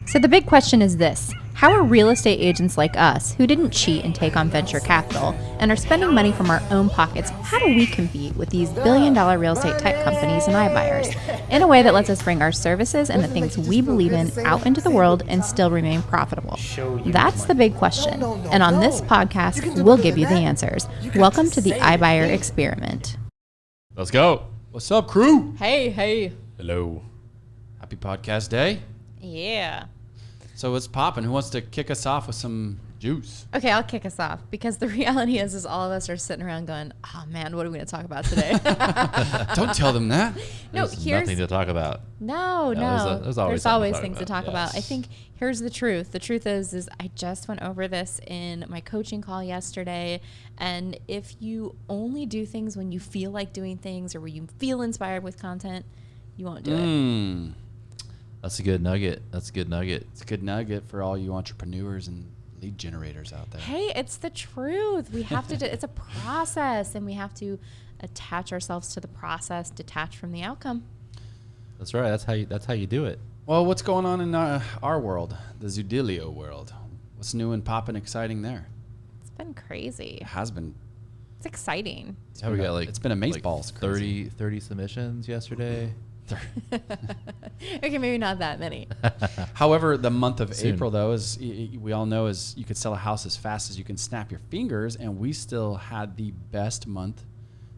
So the big question is this: how are real estate agents like us, who didn't cheat and take on venture capital and are spending money from our own pockets, how do we compete with these billion-dollar real estate tech companies and iBuyers in a way that lets us bring our services and the things we believe in out into the world and still remain profitable? That's the big question. And on this podcast, we'll give you the answers. Welcome to the iBuyer experiment. Let's go. What's up, crew? Hey. Hello. Happy podcast day. Yeah. So what's popping? Who wants to kick us off with some juice? Okay, I'll kick us off because the reality is all of us are sitting around going, oh man, what are we going to talk about today? Don't tell them that. There's nothing to talk about. No. There's always things to talk about. I think here's the truth. The truth is I just went over this in my coaching call yesterday. And if you only do things when you feel like doing things or when you feel inspired with content, you won't do it. That's a good nugget. It's a good nugget for all you entrepreneurs and lead generators out there. Hey, it's the truth. We have to it's a process, and we have to attach ourselves to the process, detach from the outcome. That's right. That's how you do it. Well, what's going on in our world, the Zoodealio world? What's new and popping exciting there? It's been crazy. It has been. It's exciting. We got it's been amazeballs. 30 submissions yesterday. Okay, maybe not that many. However, the month of April, though, is we all know is you could sell a house as fast as you can snap your fingers, and we still had the best month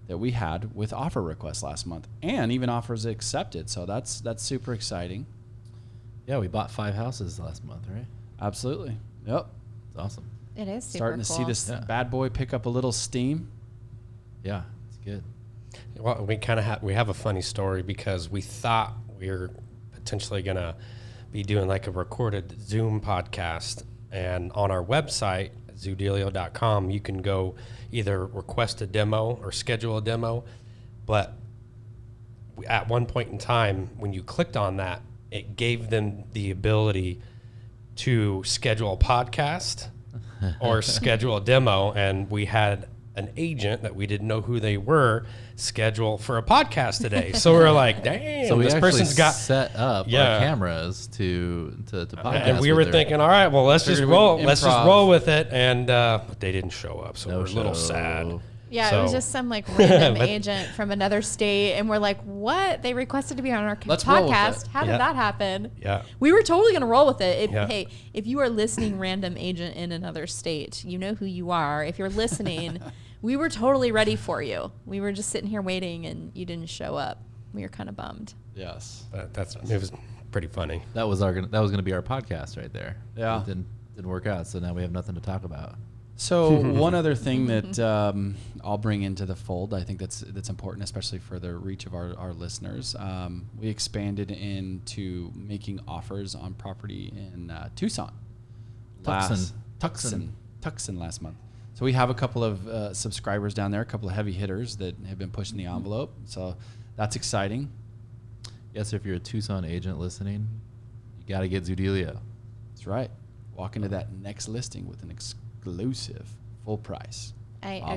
that we had with offer requests last month, and even offers accepted. So that's super exciting. Yeah, we bought 5 houses last month, right? Absolutely. Yep. It's awesome. It is super starting to see this bad boy pick up a little steam. Yeah, it's good. Well, we have a funny story because we thought we were potentially going to be doing like a recorded Zoom podcast, and on our website, zoodealio.com, you can go either request a demo or schedule a demo. But at one point in time, when you clicked on that, it gave them the ability to schedule a podcast or schedule a demo, and we had an agent that we didn't know who they were schedule for a podcast today. So we're like, damn, so this person's got set up our cameras to podcast. And we were thinking, all right, well, let's just roll with it. And but they didn't show up, so we're a little sad. Yeah, it was just some like random agent from another state, and we're like, what? They requested to be on our podcast. How did that happen? Yeah. We were totally going to roll with it. Hey, if you are listening, random agent in another state, you know who you are. If you're listening, we were totally ready for you. We were just sitting here waiting, and you didn't show up. We were kind of bummed. Yes. It was pretty funny. That was going to be our podcast right there. Yeah. It didn't work out, so now we have nothing to talk about. So one other thing that I'll bring into the fold, I think that's important, especially for the reach of our listeners. We expanded into making offers on property in Tucson. Tucson last month. So we have a couple of subscribers down there, a couple of heavy hitters that have been pushing the envelope. So that's exciting. Yes, if you're a Tucson agent listening, you got to get Zoodealio. That's right. Walk into that next listing with an exclusive full price offer. I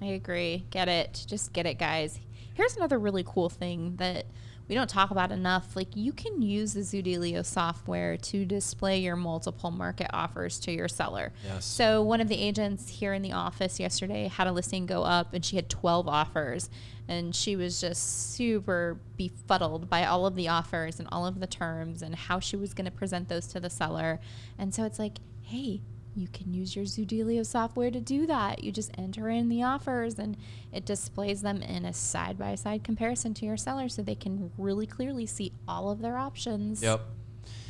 agree. Get it. Just get it, guys. Here's another really cool thing that we don't talk about enough. Like, you can use the Zoodealio software to display your multiple market offers to your seller. Yes. So one of the agents here in the office yesterday had a listing go up, and she had 12 offers, and she was just super befuddled by all of the offers and all of the terms and how she was going to present those to the seller. And so it's like, hey, you can use your Zoodealio software to do that. You just enter in the offers, and it displays them in a side-by-side comparison to your seller, so they can really clearly see all of their options. Yep.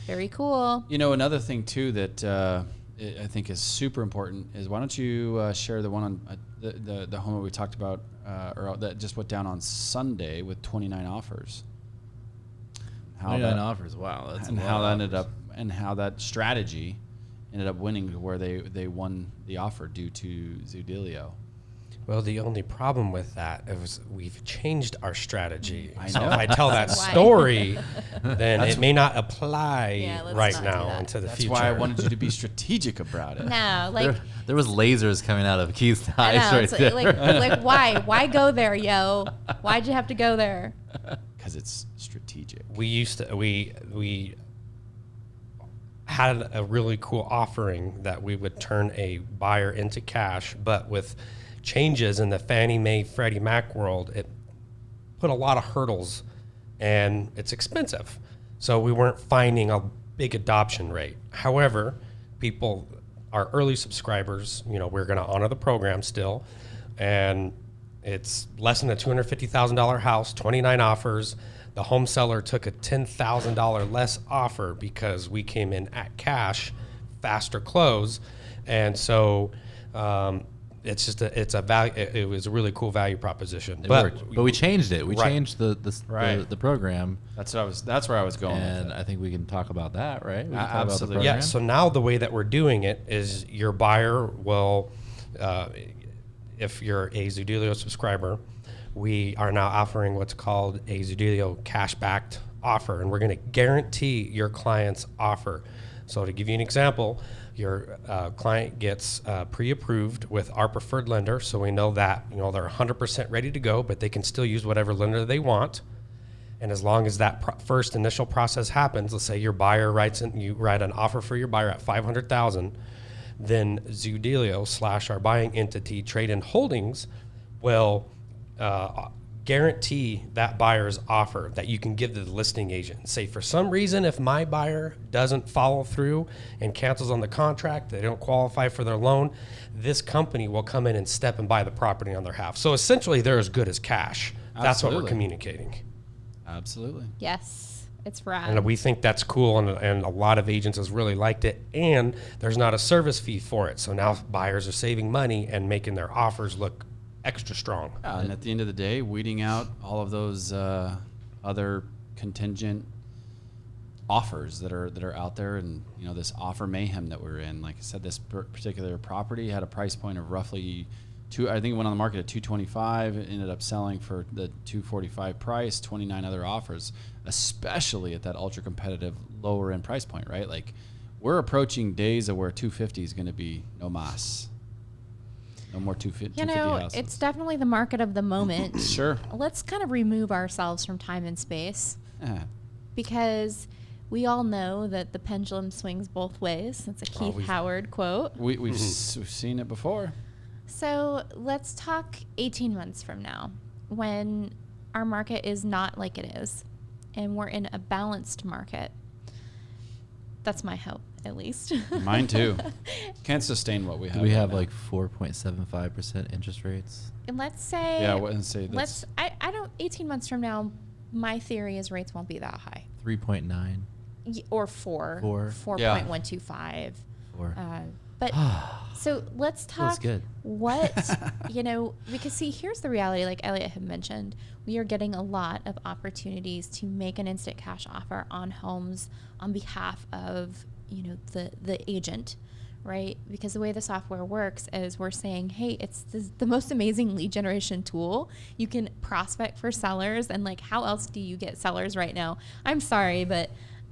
Very cool. You know, another thing, too, that I think is super important is why don't you share the one on the home that we talked about, or that just went down on Sunday with 29 offers. 29 offers. Wow. That's and how that ended up, and how that strategy ended up winning, where they won the offer due to Zoodealio. Well, the only problem with that is we've changed our strategy. I So know. if I tell that story, then it may not apply let's not now do into the That's future. why I wanted you to be strategic about it. No, like, there was lasers coming out of Keith's I eyes know, right it's there. like why? Why go there, yo? Why'd you have to go there? Because it's strategic. We used to we had a really cool offering that we would turn a buyer into cash, but with changes in the Fannie Mae, Freddie Mac world, it put a lot of hurdles and it's expensive. So we weren't finding a big adoption rate. However, people, our early subscribers, we're going to honor the program still. And it's less than a $250,000 house, 29 offers. The home seller took a $10,000 less offer because we came in at cash, faster close. And so it's just it's a value. It was a really cool value proposition. It worked. But we changed it. We changed the program. That's where I was going. And I think we can talk about that, right? We can talk Absolutely. about the program. Yeah. So now the way that we're doing it is your buyer will, if you're a Zoodealio subscriber, we are now offering what's called a Zoodealio cash-backed offer, and we're going to guarantee your client's offer. So to give you an example, your client gets pre-approved with our preferred lender, so we know that they're 100% ready to go, but they can still use whatever lender they want. And as long as that first initial process happens, let's say your buyer you write an offer for your buyer at $500,000, then Zoodealio / our buying entity, Trade-in Holdings, will guarantee that buyer's offer that you can give to the listing agent. Say, for some reason, if my buyer doesn't follow through and cancels on the contract, they don't qualify for their loan, this company will come in and step and buy the property on their behalf. So essentially, they're as good as cash. That's what we're communicating. Absolutely. Yes, it's rad. And we think that's cool, and a lot of agents has really liked it, and there's not a service fee for it. So now buyers are saving money and making their offers look extra strong. And at the end of the day, weeding out all of those other contingent offers that are out there, and this offer mayhem that we're in. Like I said, this particular property had a price point of roughly I think it went on the market at $225. It ended up selling for the $245 price. 29 other offers, especially at that ultra competitive lower end price point. Right, like we're approaching days of where $250 is going to be no mas. No more 250 houses. It's definitely the market of the moment. Sure. Let's kind of remove ourselves from time and space because we all know that the pendulum swings both ways. That's a Keith Howard quote. We've seen it before. So let's talk 18 months from now when our market is not like it is and we're in a balanced market. That's my hope, at least. Mine too. Can't sustain what we have. We have like 4.75% interest rates. And let's say, yeah, I wouldn't say that's. I don't. 18 months from now, my theory is rates won't be that high. 3.9 or 4. 4.125. 4. But so let's talk good. What, because see, here's the reality, like Elliot had mentioned, we are getting a lot of opportunities to make an instant cash offer on homes on behalf of, the agent, right? Because the way the software works is we're saying, hey, it's the most amazing lead generation tool. You can prospect for sellers, and like, how else do you get sellers right now? I'm sorry, but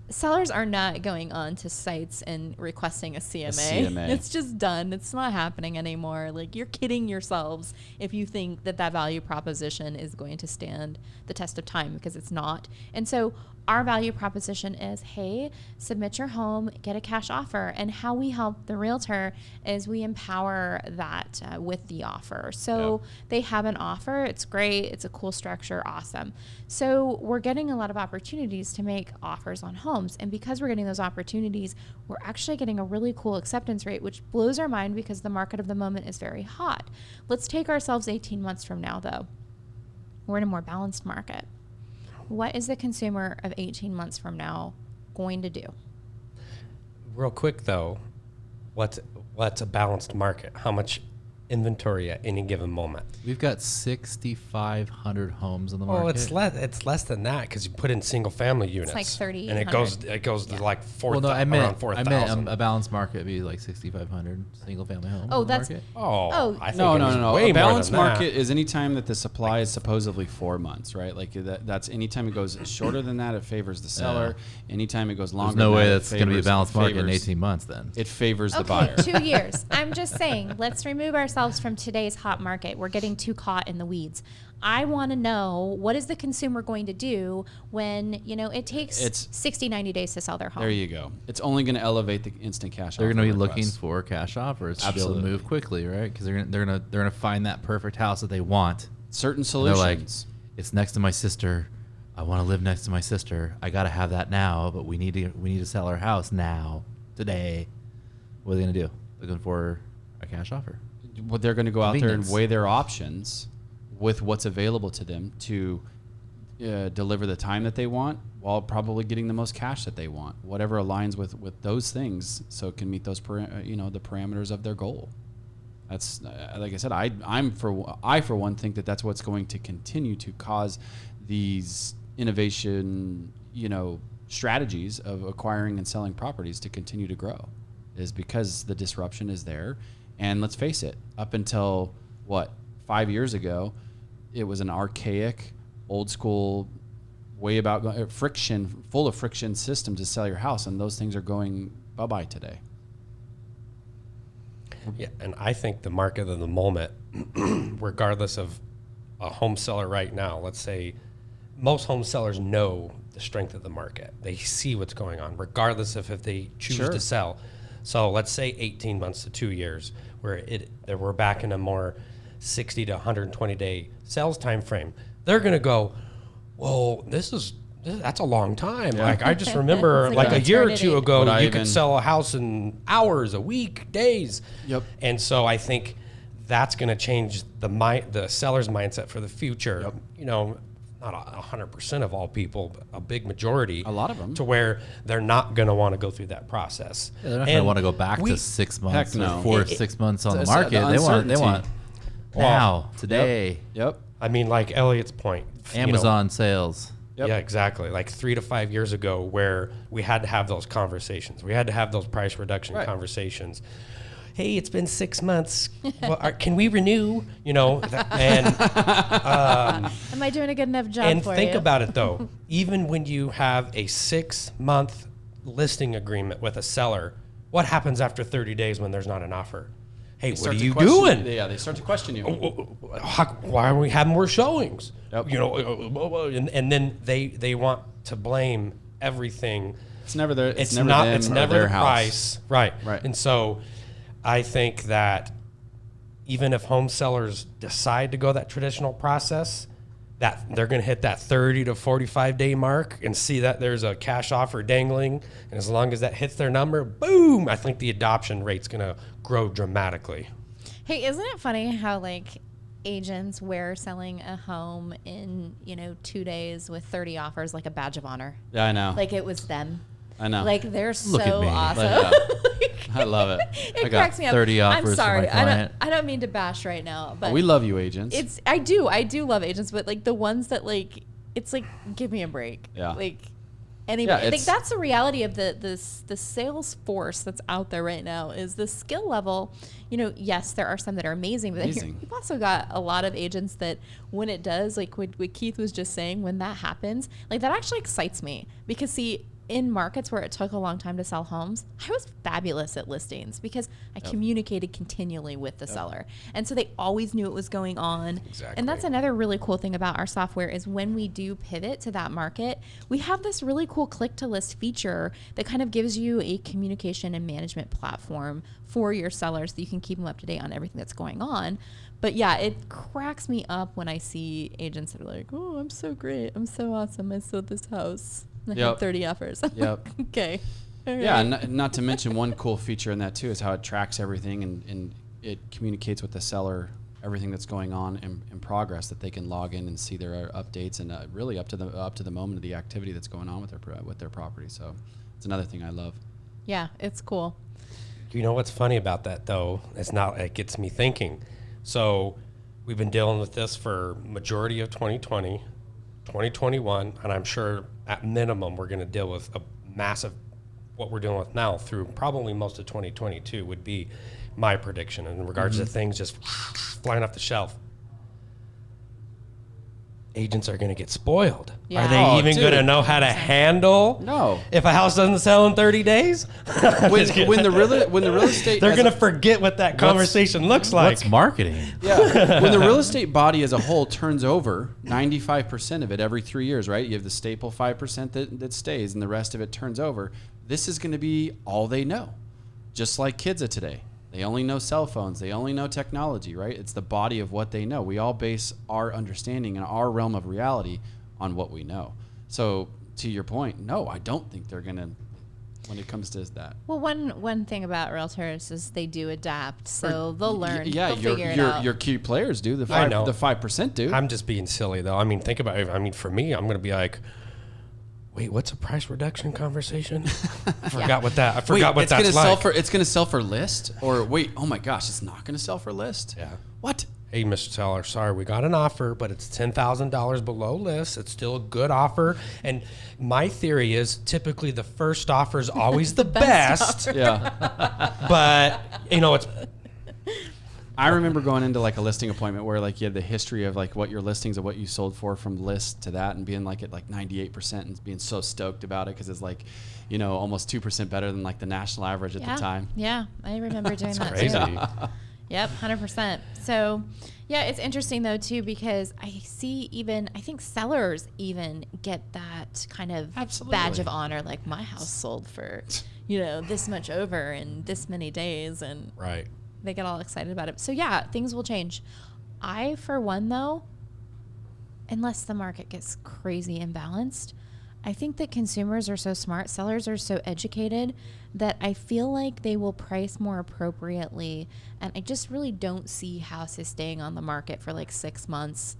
sellers are not going on to sites and requesting a CMA. It's just done. It's not happening anymore. Like, you're kidding yourselves if you think that value proposition is going to stand the test of time, because it's not. And so our value proposition is, hey, submit your home, get a cash offer. And how we help the realtor is we empower that with the offer. So they have an offer. It's great. It's a cool structure. Awesome. So we're getting a lot of opportunities to make offers on homes. And because we're getting those opportunities, we're actually getting a really cool acceptance rate, which blows our mind because the market of the moment is very hot. Let's take ourselves 18 months from now, though. We're in a more balanced market. What is the consumer of 18 months from now going to do? Real quick, though, what's a balanced market? How much inventory at any given moment? We've got 6,500 homes on the market. Oh, it's less than that because you put in single family units. It's like 30, and it goes to like 4,000. Well, no, around 4,000. I meant a balanced market would be like 6,500 single family homes. Oh, on the that's market. I think No. Way A balanced more than market is any time that the supply is supposedly 4 months, right? Like that's anytime it goes shorter than that, it favors the seller. Anytime it goes longer, there's no than way that, that's going to be a balanced market in 18 months. Then it favors the okay, buyer. 2 years. I'm just saying, let's remove ourselves ourselves from today's hot market. We're getting too caught in the weeds. I want to know, what is the consumer going to do when, it takes 60, 90 days to sell their home? There you go. It's only going to elevate the instant cash offer. They're going to be request. looking for cash offers to be able Absolutely. to move quickly, right? Because they're gonna find that perfect house that they want. Certain They're like, solutions. it's next to my sister. I want to live next to my sister. I got to have that now, but we need to sell our house now, today. What are they going to do? Looking for a cash offer. Well, they're going to go out there and Convenience. weigh their options with what's available to them to deliver the time that they want, while probably getting the most cash that they want. Whatever aligns with those things, so it can meet those the parameters of their goal. That's like I said. I for one think that that's what's going to continue to cause these innovation strategies of acquiring and selling properties to continue to grow, is because the disruption is there. And let's face it, up until 5 years ago, it was an archaic, old school way about full of friction system to sell your house, and those things are going bye-bye today. Yeah, and I think the market of the moment, regardless of a home seller right now, let's say most home sellers know the strength of the market. They see what's going on, regardless of if they choose Sure. to sell. So let's say 18 months to 2 years, where we're back in a more 60 to 120 day sales time frame. They're going to go, well, that's a long time. Yeah. Like I just remember It's like like a year or eternity. two ago, Would I you even- could sell a house in hours, a week, days. Yep. And so I think that's going to change the seller's mindset for the future. Yep. Not 100% of all people, but a big majority. A lot of them. To where they're not going to want to go through that process. Yeah, they're not going to want to go back to 6 months Heck no. or 4 or 6 months on the It's market. the They want uncertainty. now, today, Yep. I mean, like Elliot's point. Amazon sales. Yep. Yeah, exactly. Like 3 to 5 years ago, where we had to have those conversations. We had to have those price reduction Right. conversations. Hey, it's been 6 months. Well, can we renew? And Am I doing a good enough job and for think you? about it though. Even when you have a 6-month listing agreement with a seller, what happens after 30 days when there's not an offer? Hey, what Start are to you question- doing? Yeah, they start to question you. Why are we having more showings? Yep. And then they want to blame everything. It's never their. It's never not. them It's or never their the house. price, right? Right. And so, I think that even if home sellers decide to go that traditional process, that they're going to hit that 30 to 45 day mark and see that there's a cash offer dangling, and as long as that hits their number, boom! I think the adoption rate's going to grow dramatically. Hey, isn't it funny how agents wear selling a home in 2 days with 30 offers like a badge of honor? Yeah, I know. Like it was them. I know. Like they're Look at so me. awesome. I love it. It I got cracks me up. 30 offers I'm for my sorry. client. I don't mean to bash right now, but We love you, agents. I do love agents, but the ones that it's give me a break. Yeah. Anyway, Yeah, that's the reality of the sales force that's out there right now is the skill level. Yes, there are some that are amazing, but Amazing. we've also got a lot of agents that when it does, what Keith was just saying, when that happens, that actually excites me because see, in markets where it took a long time to sell homes, I was fabulous at listings because I communicated continually with the seller. And so they always knew what was going on. Exactly. And that's another really cool thing about our software is when we do pivot to that market, we have this really cool click to list feature that kind of gives you a communication and management platform for your sellers so you can keep them up to date on everything that's going on. But yeah, it cracks me up when I see agents that are like, oh, I'm so great. I'm so awesome. I sold this house. I Yep. had 30 offers. I'm Yep. like, okay. All Yeah, right. and not to mention one cool feature in that too is how it tracks everything and it communicates with the seller everything that's going on in progress, that they can log in and see their updates and really up to the moment of the activity that's going on with their property. So it's another thing I love. Yeah, it's cool. You know what's funny about that though? It gets me thinking. So we've been dealing with this for majority of 2020, 2021, and I'm sure at minimum we're going to deal with a massive, what we're dealing with now through probably most of 2022 would be my prediction in regards to things just flying off the shelf. agents are going to get spoiled. Yeah. Are they Oh, even dude. going to know how to handle No. if a house doesn't sell in 30 days? when the real estate They're as going a- to forget what that conversation looks like. What's marketing? Yeah. When the real estate body as a whole turns over 95% of it every 3 years, right? You have the staple 5% that stays and the rest of it turns over. This is going to be all they know. Just like kids of today. They only know cell phones. They only know technology, right? It's the body of what they know. We all base our understanding and our realm of reality on what we know. So to your point, no, I don't think they're going to, when it comes to that. Well, one thing about realtors is they do adapt, so they'll learn. Yeah, they'll figure it out. your key players do. I know. The 5% do. I'm just being silly, though. I mean, think about it. I mean, for me, I'm going to be like, wait, what's a price reduction conversation? I forgot what that. I forgot what that's like. It's going to sell for list, or wait, oh my gosh, it's not going to sell for list. Yeah. What? Hey, Mr. Seller, sorry, we got an offer, but it's $10,000 below list. It's still a good offer. And my theory is typically the first offer is always the best. Yeah. But, it's I remember going into like a listing appointment where like you had the history of like what your listings of what you sold for from list to that and being like at like 98% and being so stoked about it because it's like, almost 2% better than like the national average at the time. Yeah, I remember doing that crazy. too. Yep, 100%. So, yeah, it's interesting though too because I think sellers even get that kind of Absolutely. badge of honor, like my house sold for, this much over in this many days, and right. they get all excited about it. So yeah, things will change. I, for one though, unless the market gets crazy imbalanced, I think that consumers are so smart, sellers are so educated that I feel like they will price more appropriately. And I just really don't see houses staying on the market for like 6 months.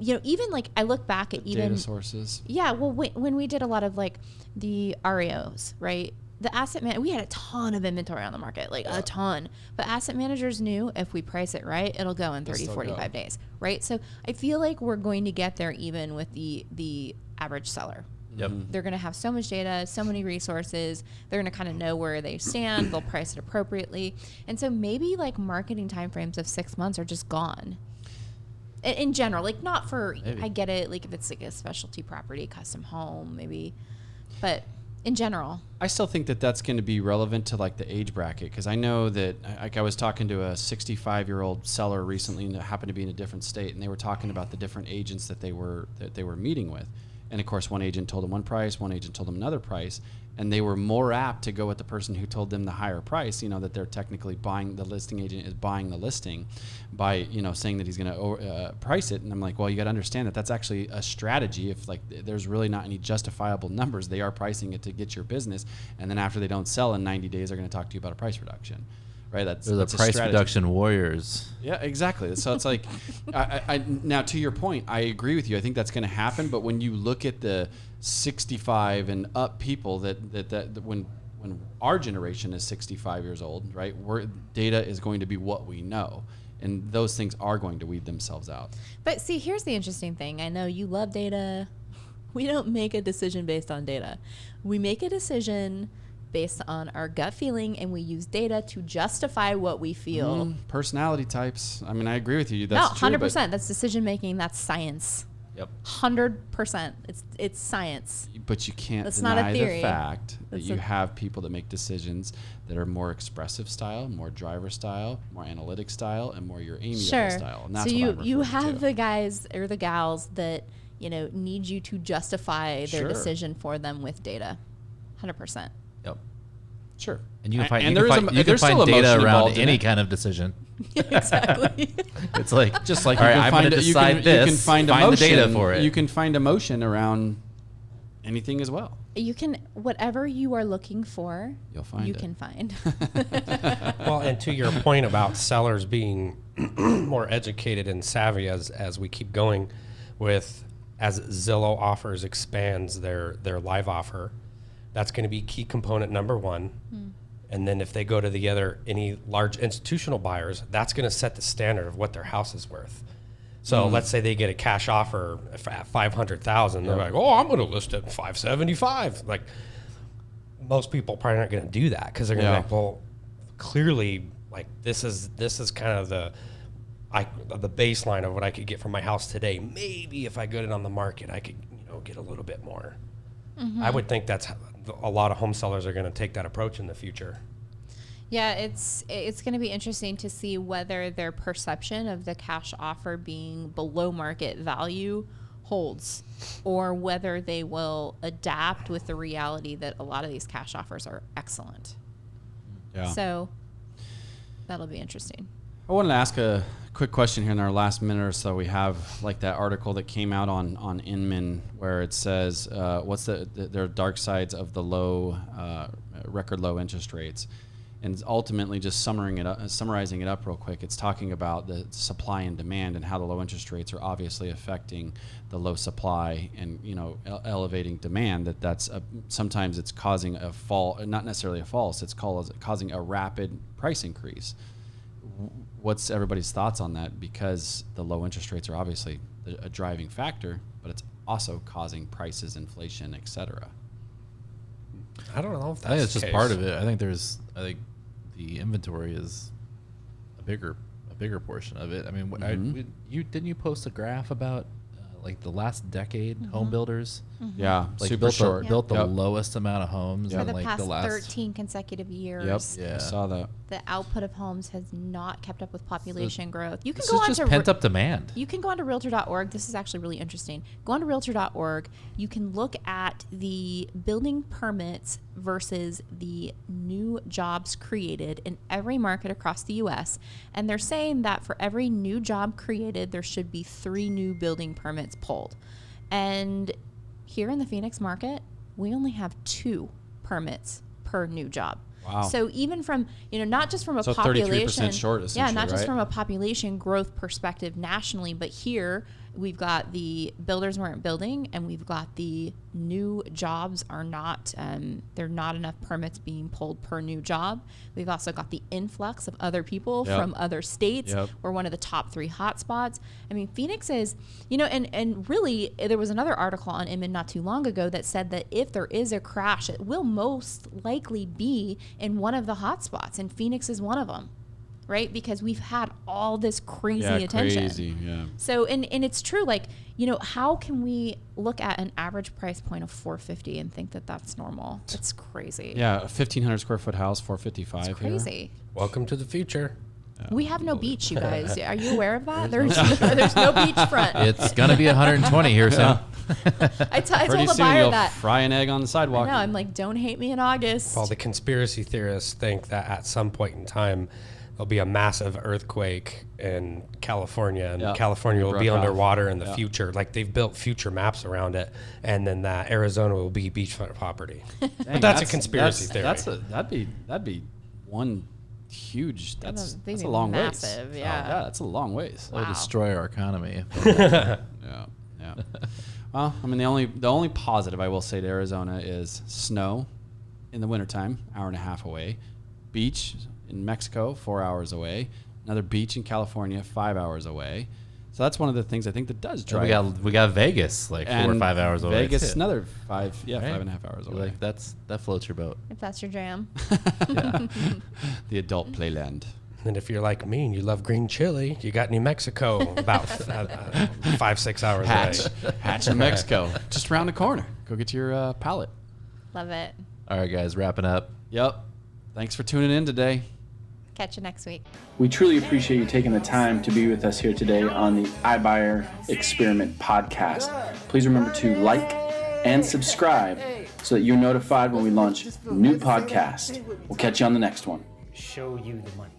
Even like I look back at even Data sources. Yeah, well, when we did a lot of like the REOs, right? The asset man, we had a ton of inventory on the market, like a ton. But asset managers knew if we price it right, it'll go in 30, 45 days, right? So I feel like we're going to get there even with the average seller. Yep. They're going to have so much data, so many resources. They're going to kind of know where they stand. They'll price it appropriately. And so maybe like marketing timeframes of 6 months are just gone. In general, like not for, Maybe. I get it, like if it's like a specialty property, custom home, maybe, but in general. I still think that that's going to be relevant to like the age bracket because I know that like I was talking to a 65-year-old seller recently and it happened to be in a different state and they were talking about the different agents that they were meeting with. And of course, one agent told them one price, one agent told them another price, and they were more apt to go with the person who told them the higher price. That they're technically buying, the listing agent is buying the listing by saying that he's going to price it. And I'm like, well, you got to understand that that's actually a strategy. If like there's really not any justifiable numbers, they are pricing it to get your business, and then after they don't sell in 90 days, they're going to talk to you about a price reduction. Right, that's They're the a price strategy. reduction warriors. Yeah, exactly. So it's like, I now to your point, I agree with you. I think that's going to happen. But when you look at the 65 and up people that when our generation is 65 years old, right, data is going to be what we know, and those things are going to weed themselves out. But see, here's the interesting thing. I know you love data. We don't make a decision based on data. We make a decision based on our gut feeling, and we use data to justify what we feel. Personality types. I mean, I agree with you. That's no, 100%. true, That's decision making. That's science. Yep. 100%. It's science. But you can't That's not a deny theory. the fact that That's you have people that make decisions that are more expressive style, more driver style, more analytic style, and more your amiable Sure. style. And that's So what I'm you referring have to. the guys or the gals that need you to justify their Sure. decision for them with data. 100%. Yep. Sure. And you can find, and you can there is find, a- you can there's find still data emotion around involved in any it. kind of decision. Exactly. It's like Just like all you right, can I'm find going to it- you decide can, this. you can find find emotion, the data for it. You can find emotion around anything as well. You can, whatever you are looking for, You'll find you it. can find. Well, and to your point about sellers being more educated and savvy as we keep going with, as Zillow Offers expands their live offer, that's going to be key component number one. And then if they go to any large institutional buyers, that's going to set the standard of what their house is worth. So let's say they get a cash offer at $500,000. They're like, "Oh, I'm going to list it at $575." Like, most people probably aren't going to do that because they're going to be like, "Well, clearly, like this is kind of the baseline of what I could get from my house today. Maybe if I got it on the market, I could, get a little bit more. I would think that's a lot of home sellers are going to take that approach in the future. Yeah, it's going to be interesting to see whether their perception of the cash offer being below market value holds, or whether they will adapt with the reality that a lot of these cash offers are excellent. Yeah. So that'll be interesting. I wanted to ask a quick question here in our last minute or so. We have like that article that came out on Inman where it says what's there are dark sides of the record low interest rates, and ultimately just summarizing it up real quick. It's talking about the supply and demand and how the low interest rates are obviously affecting the low supply and elevating demand. That's sometimes it's causing a fall, not necessarily a fall. It's causing a rapid price increase. What's everybody's thoughts on that? Because the low interest rates are obviously a driving factor, but it's also causing prices, inflation, etc. I don't know if that's I think it's the just case. part of it. I think the inventory is a bigger portion of it. I mean, didn't you post a graph about like the last decade home builders? Yeah, Like super short. built the Yep. lowest amount of homes For in the like past the last 13 consecutive years, Yep, Yeah. I saw that. the output of homes has not kept up with population growth. You can This go is on just to pent up demand. You can go onto realtor.org. This is actually really interesting. Go onto realtor.org. You can look at the building permits versus the new jobs created in every market across the U.S. And they're saying that for every new job created, there should be 3 new building permits pulled. And here in the Phoenix market, we only have 2 permits per new job. Wow. So even from, not just from a So 33% population, short, yeah, essentially, not just right? from a population growth perspective nationally, but here we've got the builders weren't building, and we've got the new jobs are not, there are not enough permits being pulled per new job. We've also got the influx of other people Yep. from other states. Yep. We're one of the top 3 hotspots. I mean, Phoenix is, and really there was another article on Inman not too long ago that said that if there is a crash, it will most likely be in one of the hotspots, and Phoenix is one of them. Right? Because we've had all this crazy attention. Crazy, yeah. So, and it's true, like, how can we look at an average price point of $450 and think that that's normal? It's crazy. Yeah, a 1,500 square foot house, $455. It's crazy. Welcome to the future. We have no beach, you guys. Are you aware of that? There's no beachfront. It's gonna be 120 here soon. I told Pretty the soon buyer you'll that. fry an egg on the sidewalk. No, I'm like, don't hate me in August. Well, the conspiracy theorists think that at some point in time, there'll be a massive earthquake in California, and Yep. California will be Broke off. underwater in the Yep. future. Like they've built future maps around it, and then that Arizona will be beachfront property. But that's a conspiracy theory. That'd be one huge. That's they'd a be long massive, ways. yeah. Yeah, that's a long ways. It'll Wow. destroy our economy. Yeah. Well, I mean, the only positive I will say to Arizona is snow in the wintertime, hour and a half away. Beach in Mexico, 4 hours away. Another beach in California, 5 hours away. So that's one of the things I think that does drive. we got Vegas like 4 or 5 hours away. Vegas, too. another 5 Right? 5.5 hours You're away. like that floats your boat. If that's your jam. Yeah. The adult playland. And if you're like me and you love green chili, you got New Mexico about 5-6 hours away. Hatch, New Mexico, just around the corner. Go get your pallet. Love it. All right, guys, wrapping up. Yep. Thanks for tuning in today. Catch you next week. We truly appreciate you taking the time to be with us here today on the iBuyer Experiment podcast. Please remember to like and subscribe so that you're notified when we launch new podcasts. We'll catch you on the next one. Show you the money.